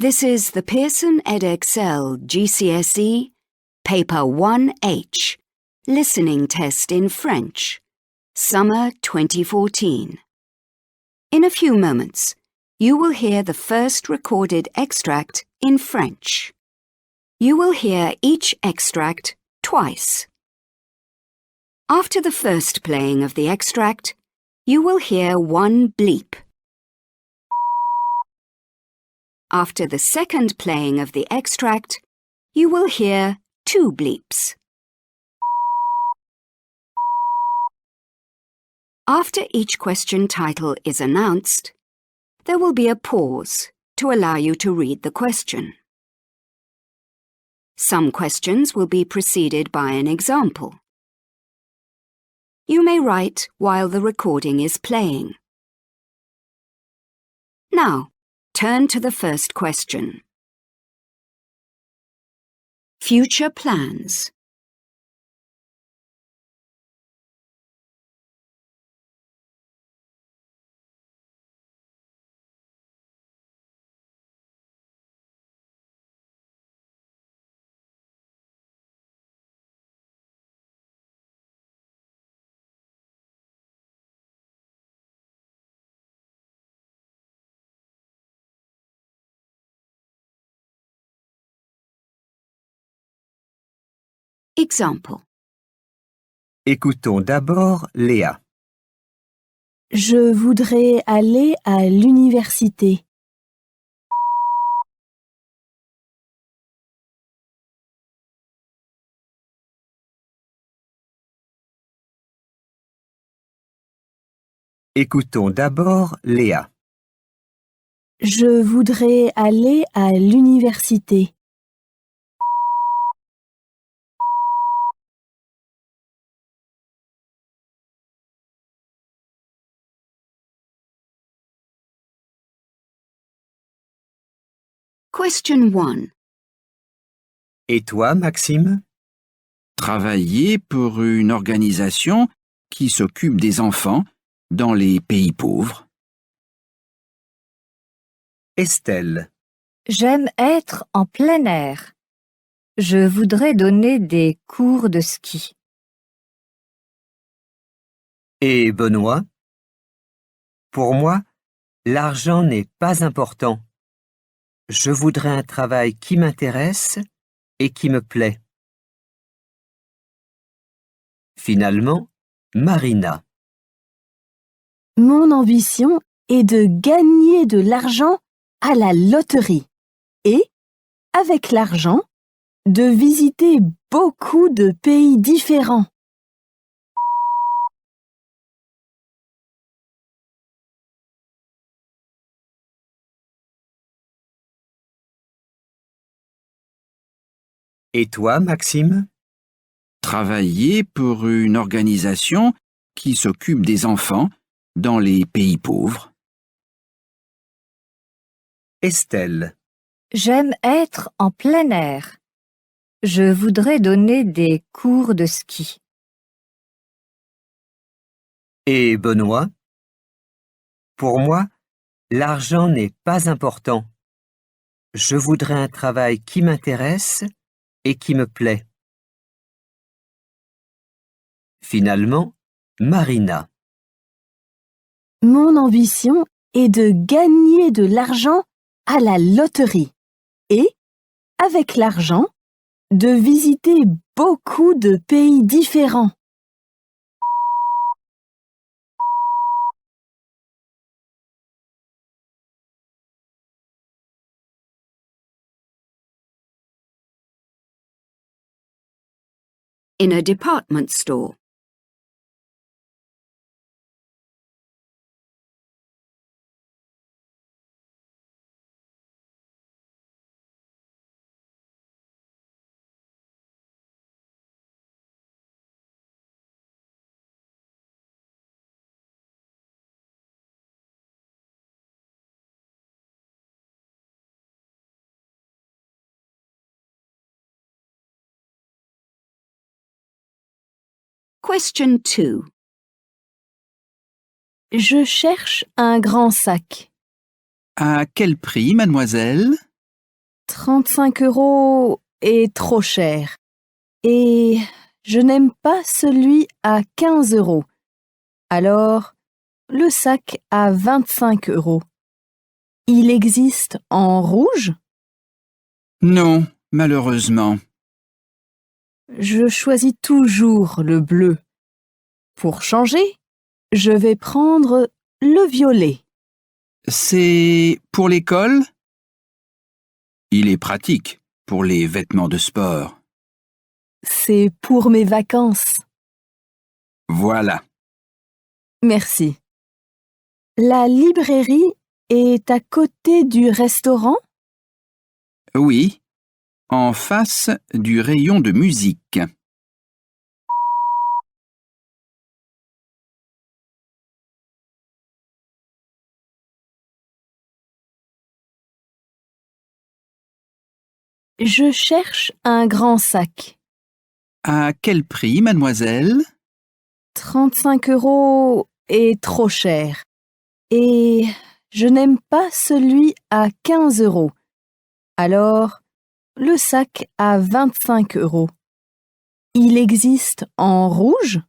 This is the Pearson Edexcel GCSE Paper 1H Listening Test in French, Summer 2014. In a few moments, you will hear the first recorded extract in French. You will hear each extract twice. After the first playing of the extract, you will hear one bleep. After the second playing of the extract, you will hear two bleeps. After each question title is announced, there will be a pause to allow you to read the question. Some questions will be preceded by an example. You may write while the recording is playing. Now, turn to the first question. Future plans. Example. Écoutons d'abord Léa. Je voudrais aller à l'université. Écoutons d'abord Léa. Je voudrais aller à l'université. Question 1. Et toi, Maxime? Travailler pour une organisation qui s'occupe des enfants dans les pays pauvres. Estelle. J'aime être en plein air. Je voudrais donner des cours de ski. Et Benoît? Pour moi, l'argent n'est pas important. Je voudrais un travail qui m'intéresse et qui me plaît. Finalement, Marina. Mon ambition est de gagner de l'argent à la loterie et, avec l'argent, de visiter beaucoup de pays différents. Et toi, Maxime? Travailler pour une organisation qui s'occupe des enfants dans les pays pauvres. Estelle. J'aime être en plein air. Je voudrais donner des cours de ski. Et Benoît? Pour moi, l'argent n'est pas important. Je voudrais un travail qui m'intéresse et qui me plaît. Finalement, Marina. Mon ambition est de gagner de l'argent à la loterie et, avec l'argent, de visiter beaucoup de pays différents. In a department store. Question 2. Je cherche un grand sac. À quel prix, mademoiselle? 35 € est trop cher. Et je n'aime pas celui à 15 €. Alors, le sac à 25 €. Il existe en rouge? Non, malheureusement. Je choisis toujours le bleu. Pour changer, je vais prendre le violet. C'est pour l'école? Il est pratique pour les vêtements de sport. C'est pour mes vacances. Voilà. Merci. La librairie est à côté du restaurant? Oui, en face du rayon de musique. Je cherche un grand sac. À quel prix, mademoiselle? 35 € est trop cher. Et je n'aime pas celui à 15 €. Alors, le sac à 25 €. Il existe en rouge?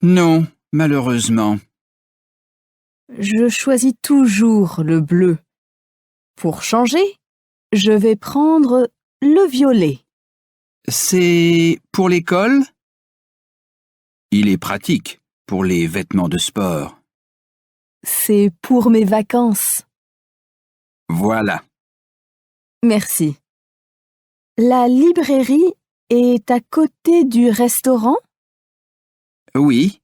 Non, malheureusement. Je choisis toujours le bleu. Pour changer, je vais prendre le violet. C'est pour l'école? Il est pratique pour les vêtements de sport. C'est pour mes vacances. Voilà. Merci. La librairie est à côté du restaurant? Oui,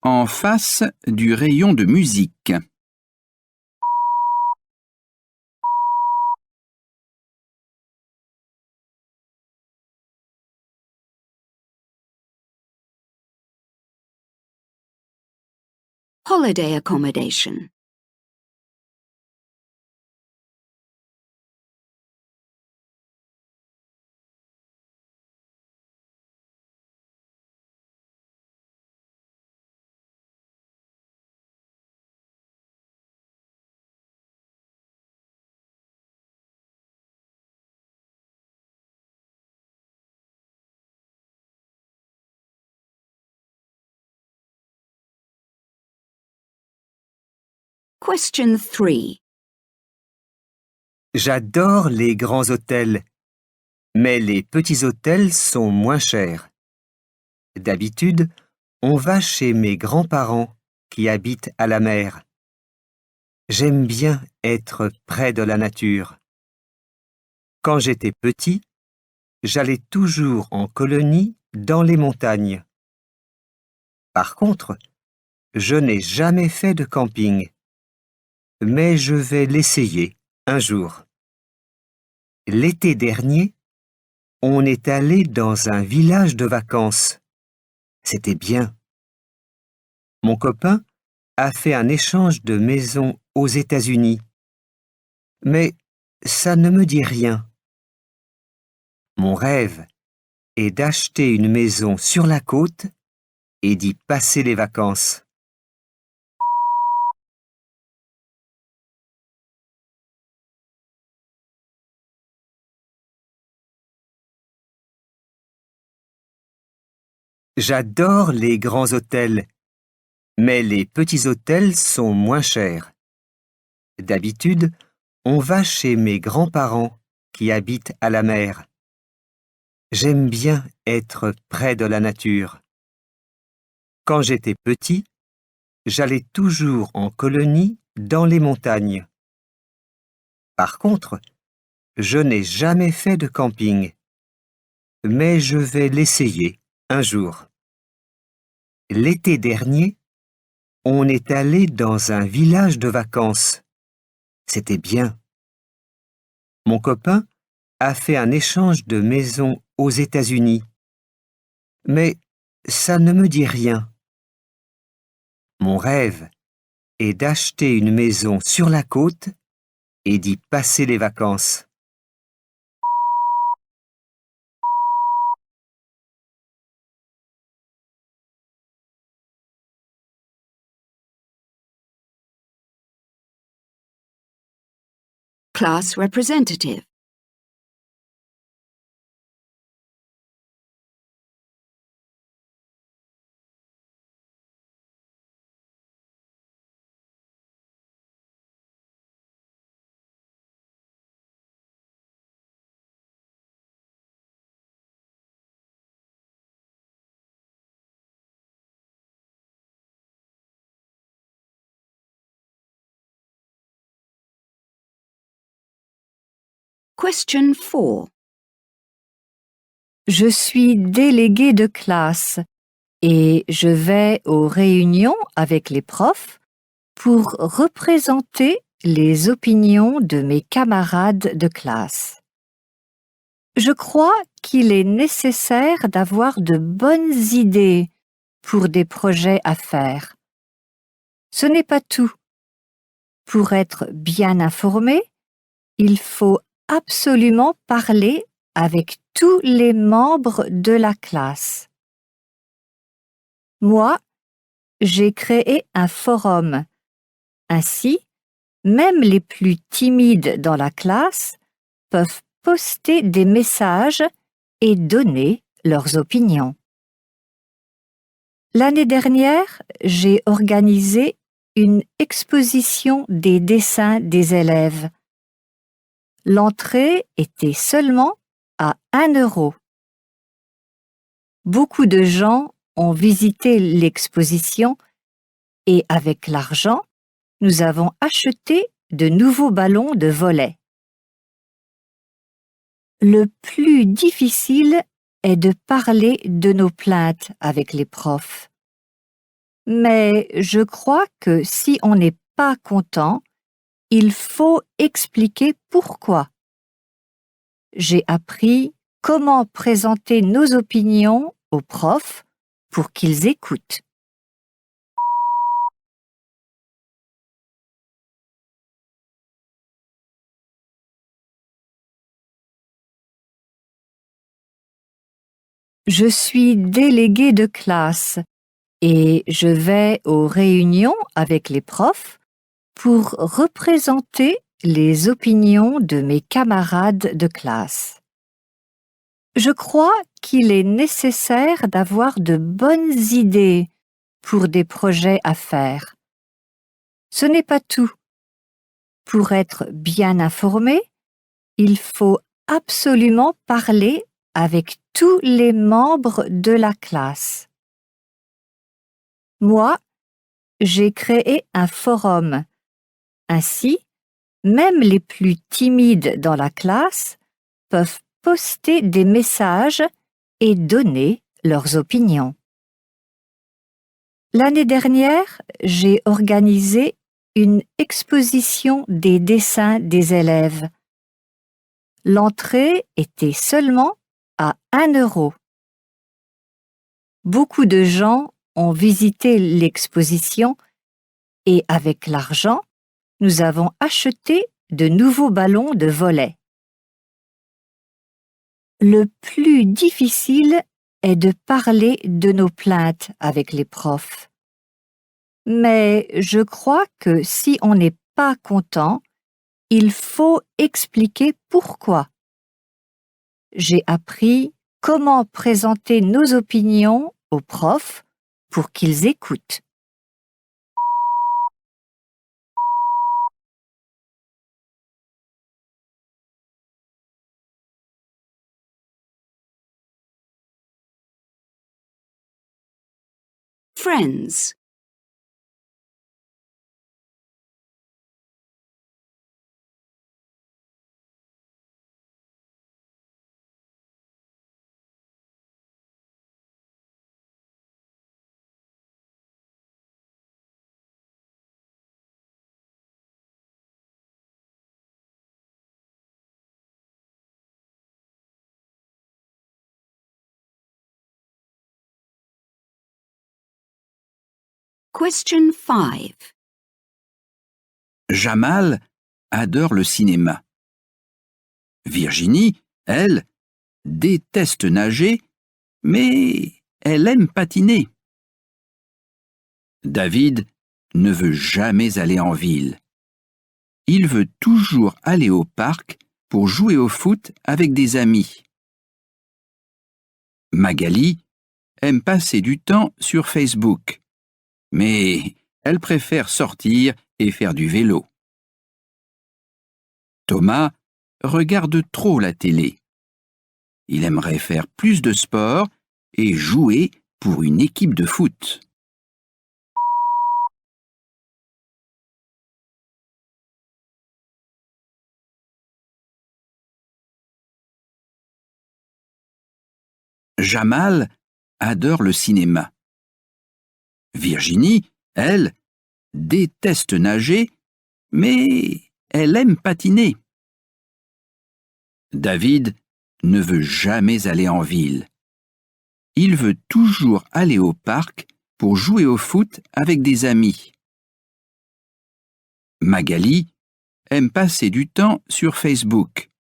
en face du rayon de musique. Holiday accommodation. Question 3. J'adore les grands hôtels, mais les petits hôtels sont moins chers. D'habitude, on va chez mes grands-parents qui habitent à la mer. J'aime bien être près de la nature. Quand j'étais petit, j'allais toujours en colonie dans les montagnes. Par contre, je n'ai jamais fait de camping, mais je vais l'essayer un jour. L'été dernier, on est allé dans un village de vacances. C'était bien. Mon copain a fait un échange de maisons aux États-Unis. Mais ça ne me dit rien. Mon rêve est d'acheter une maison sur la côte et d'y passer les vacances. J'adore les grands hôtels, mais les petits hôtels sont moins chers. D'habitude, on va chez mes grands-parents qui habitent à la mer. J'aime bien être près de la nature. Quand j'étais petit, j'allais toujours en colonie dans les montagnes. Par contre, je n'ai jamais fait de camping, mais je vais l'essayer un jour. L'été dernier, on est allé dans un village de vacances. C'était bien. Mon copain a fait un échange de maisons aux États-Unis. Mais ça ne me dit rien. Mon rêve est d'acheter une maison sur la côte et d'y passer les vacances. Class representative. Question 4. Je suis délégué de classe et je vais aux réunions avec les profs pour représenter les opinions de mes camarades de classe. Je crois qu'il est nécessaire d'avoir de bonnes idées pour des projets à faire. Ce n'est pas tout. Pour être bien informé, il faut absolument parler avec tous les membres de la classe. Moi, j'ai créé un forum. Ainsi, même les plus timides dans la classe peuvent poster des messages et donner leurs opinions. L'année dernière, j'ai organisé une exposition des dessins des élèves. L'entrée était seulement à 1 euro. Beaucoup de gens ont visité l'exposition et avec l'argent, nous avons acheté de nouveaux ballons de volley. Le plus difficile est de parler de nos plaintes avec les profs. Mais je crois que si on n'est pas content, il faut expliquer pourquoi. J'ai appris comment présenter nos opinions aux profs pour qu'ils écoutent. Je suis délégué de classe et je vais aux réunions avec les profs pour représenter les opinions de mes camarades de classe. Je crois qu'il est nécessaire d'avoir de bonnes idées pour des projets à faire. Ce n'est pas tout. Pour être bien informé, il faut absolument parler avec tous les membres de la classe. Moi, j'ai créé un forum. Ainsi, même les plus timides dans la classe peuvent poster des messages et donner leurs opinions. L'année dernière, j'ai organisé une exposition des dessins des élèves. L'entrée était seulement à 1 euro. Beaucoup de gens ont visité l'exposition et avec l'argent, nous avons acheté de nouveaux ballons de volley. Le plus difficile est de parler de nos plaintes avec les profs. Mais je crois que si on n'est pas content, il faut expliquer pourquoi. J'ai appris comment présenter nos opinions aux profs pour qu'ils écoutent. Friends. Question 5. Jamal adore le cinéma. Virginie, elle, déteste nager, mais elle aime patiner. David ne veut jamais aller en ville. Il veut toujours aller au parc pour jouer au foot avec des amis. Magali aime passer du temps sur Facebook, mais elle préfère sortir et faire du vélo. Thomas regarde trop la télé. Il aimerait faire plus de sport et jouer pour une équipe de foot. Jamal adore le cinéma. Virginie, elle, déteste nager, mais elle aime patiner. David ne veut jamais aller en ville. Il veut toujours aller au parc pour jouer au foot avec des amis. Magali aime passer du temps sur Facebook,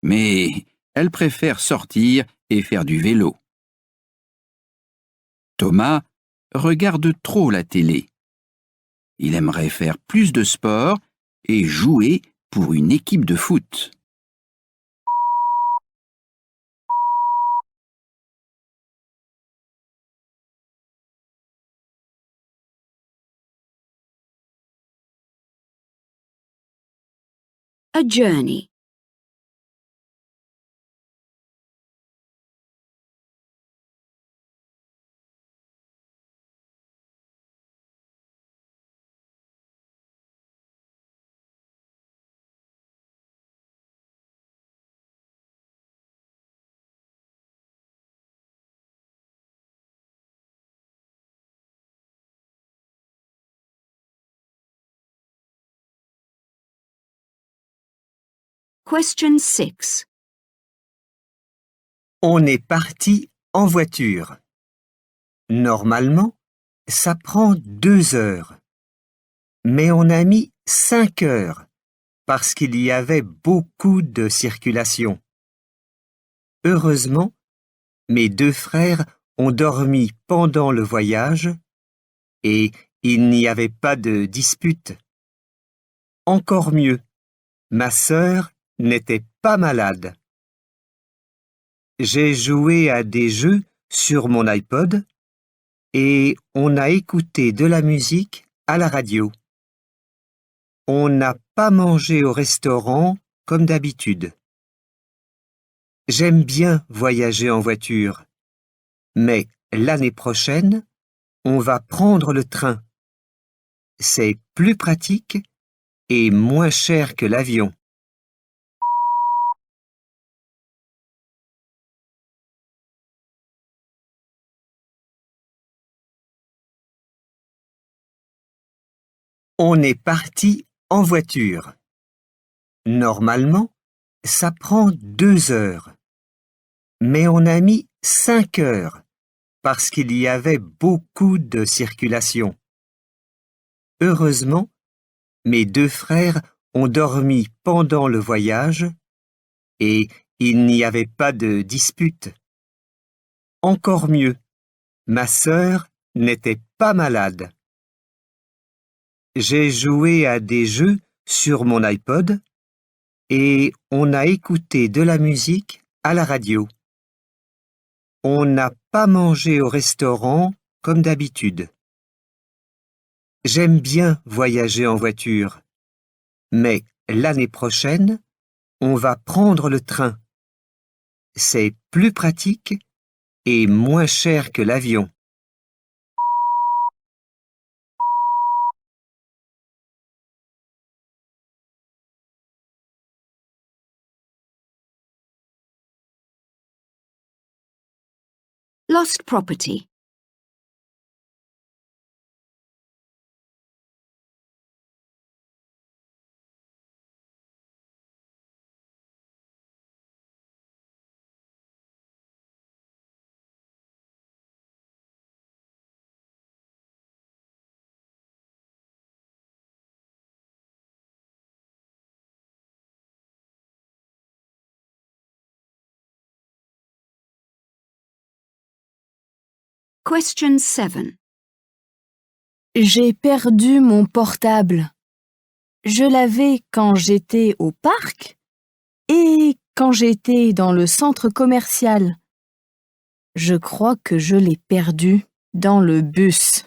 mais elle préfère sortir et faire du vélo. Thomas regarde trop la télé. Il aimerait faire plus de sport et jouer pour une équipe de foot. A journey. Question 6. On est parti en voiture. Normalement, ça prend 2 heures. Mais on a mis 5 heures parce qu'il y avait beaucoup de circulation. Heureusement, mes 2 frères ont dormi pendant le voyage et il n'y avait pas de dispute. Encore mieux, ma sœur n'était pas malade. J'ai joué à des jeux sur mon iPod et on a écouté de la musique à la radio. On n'a pas mangé au restaurant comme d'habitude. J'aime bien voyager en voiture, mais l'année prochaine, on va prendre le train. C'est plus pratique et moins cher que l'avion. On est parti en voiture. Normalement, ça prend 2 heures. Mais on a mis 5 heures parce qu'il y avait beaucoup de circulation. Heureusement, mes 2 frères ont dormi pendant le voyage et il n'y avait pas de dispute. Encore mieux, ma sœur n'était pas malade. J'ai joué à des jeux sur mon iPod et on a écouté de la musique à la radio. On n'a pas mangé au restaurant comme d'habitude. J'aime bien voyager en voiture, mais l'année prochaine, on va prendre le train. C'est plus pratique et moins cher que l'avion. Lost property. Question 7. J'ai perdu mon portable. Je l'avais quand j'étais au parc et quand j'étais dans le centre commercial. Je crois que je l'ai perdu dans le bus.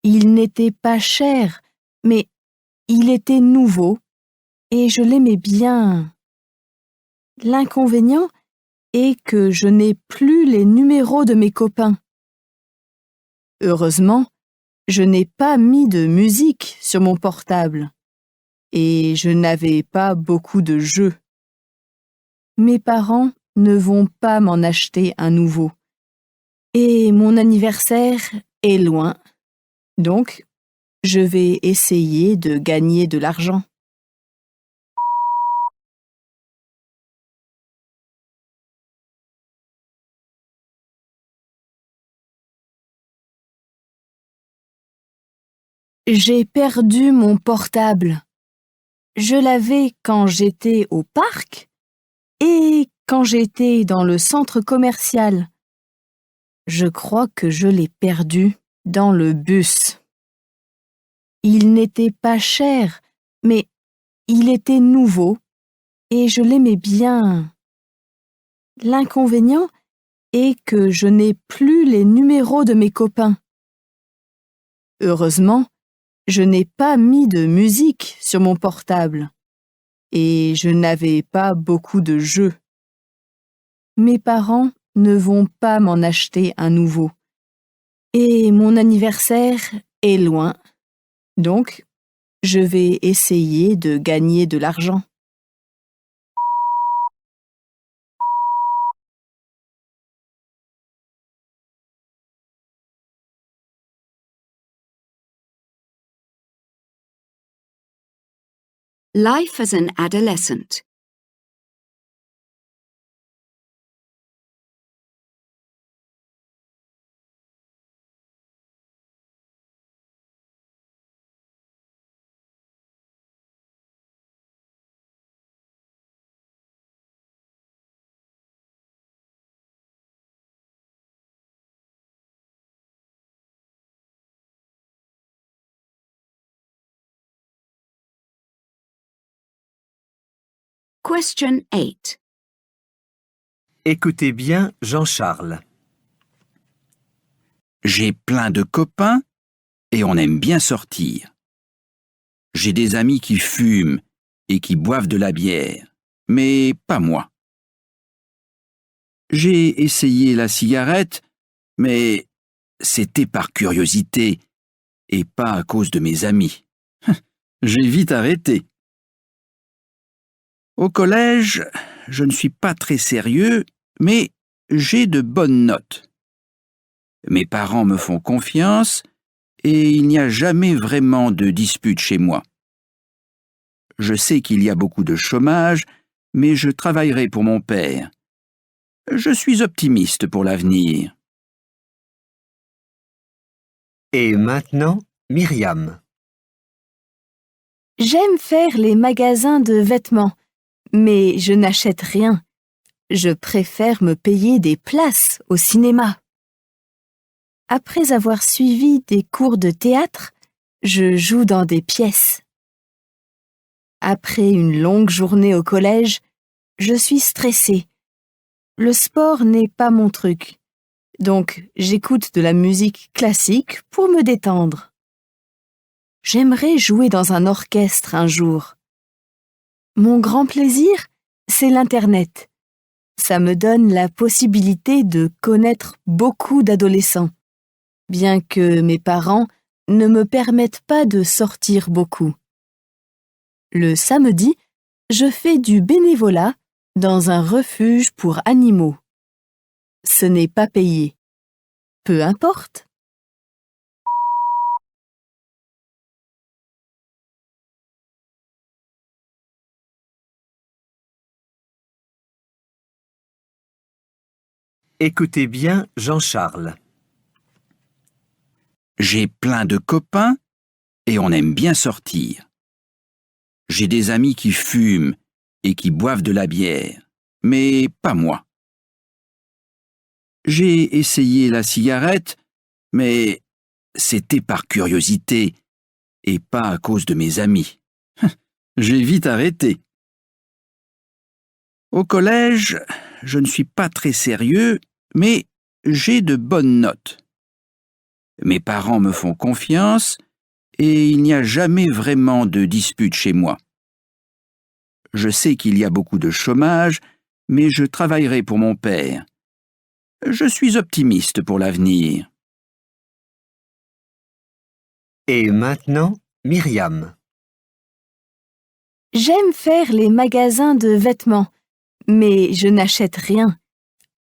Il n'était pas cher, mais il était nouveau et je l'aimais bien. L'inconvénient est que je n'ai plus les numéros de mes copains. Heureusement, je n'ai pas mis de musique sur mon portable et je n'avais pas beaucoup de jeux. Mes parents ne vont pas m'en acheter un nouveau. Et mon anniversaire est loin. Donc, je vais essayer de gagner de l'argent. J'ai perdu mon portable. Je l'avais quand j'étais au parc et quand j'étais dans le centre commercial. Je crois que je l'ai perdu dans le bus. Il n'était pas cher, mais il était nouveau et je l'aimais bien. L'inconvénient est que je n'ai plus les numéros de mes copains. Heureusement, je n'ai pas mis de musique sur mon portable et je n'avais pas beaucoup de jeux. Mes parents ne vont pas m'en acheter un nouveau. Et mon anniversaire est loin. Donc, je vais essayer de gagner de l'argent. Life as an adolescent. Question 8. Écoutez bien Jean-Charles. J'ai plein de copains et on aime bien sortir. J'ai des amis qui fument et qui boivent de la bière, mais pas moi. J'ai essayé la cigarette, mais c'était par curiosité et pas à cause de mes amis. J'ai vite arrêté. Au collège, je ne suis pas très sérieux, mais j'ai de bonnes notes. Mes parents me font confiance et il n'y a jamais vraiment de dispute chez moi. Je sais qu'il y a beaucoup de chômage, mais je travaillerai pour mon père. Je suis optimiste pour l'avenir. Et maintenant, Myriam. J'aime faire les magasins de vêtements, mais je n'achète rien. Je préfère me payer des places au cinéma. Après avoir suivi des cours de théâtre, je joue dans des pièces. Après une longue journée au collège, je suis stressée. Le sport n'est pas mon truc, donc j'écoute de la musique classique pour me détendre. J'aimerais jouer dans un orchestre un jour. Mon grand plaisir, c'est l'Internet. Ça me donne la possibilité de connaître beaucoup d'adolescents, bien que mes parents ne me permettent pas de sortir beaucoup. Le samedi, je fais du bénévolat dans un refuge pour animaux. Ce n'est pas payé. Peu importe. Écoutez bien Jean-Charles. J'ai plein de copains et on aime bien sortir. J'ai des amis qui fument et qui boivent de la bière, mais pas moi. J'ai essayé la cigarette, mais c'était par curiosité et pas à cause de mes amis. J'ai vite arrêté. Au collège, je ne suis pas très sérieux, mais j'ai de bonnes notes. Mes parents me font confiance et il n'y a jamais vraiment de dispute chez moi. Je sais qu'il y a beaucoup de chômage, mais je travaillerai pour mon père. Je suis optimiste pour l'avenir. Et maintenant, Myriam. J'aime faire les magasins de vêtements, Mais je n'achète rien.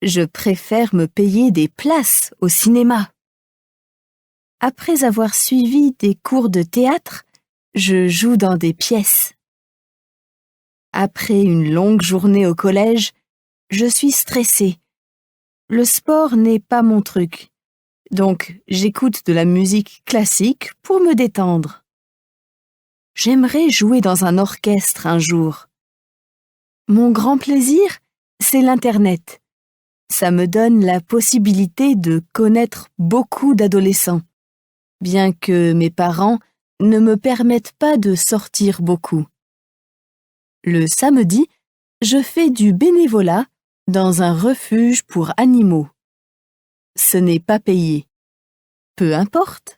Je préfère me payer des places au cinéma. Après avoir suivi des cours de théâtre, je joue dans des pièces. Après une longue journée au collège, je suis stressée. Le sport n'est pas mon truc, donc j'écoute de la musique classique pour me détendre. J'aimerais jouer dans un orchestre un jour. Mon grand plaisir, c'est l'Internet. Ça me donne la possibilité de connaître beaucoup d'adolescents, bien que mes parents ne me permettent pas de sortir beaucoup. Le samedi, je fais du bénévolat dans un refuge pour animaux. Ce n'est pas payé. Peu importe.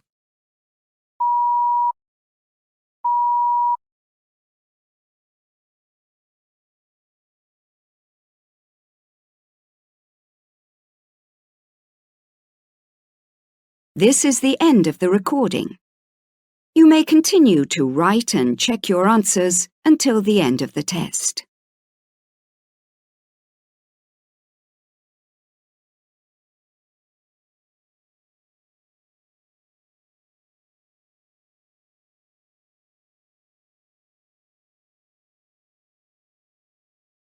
This is the end of the recording. You may continue to write and check your answers until the end of the test.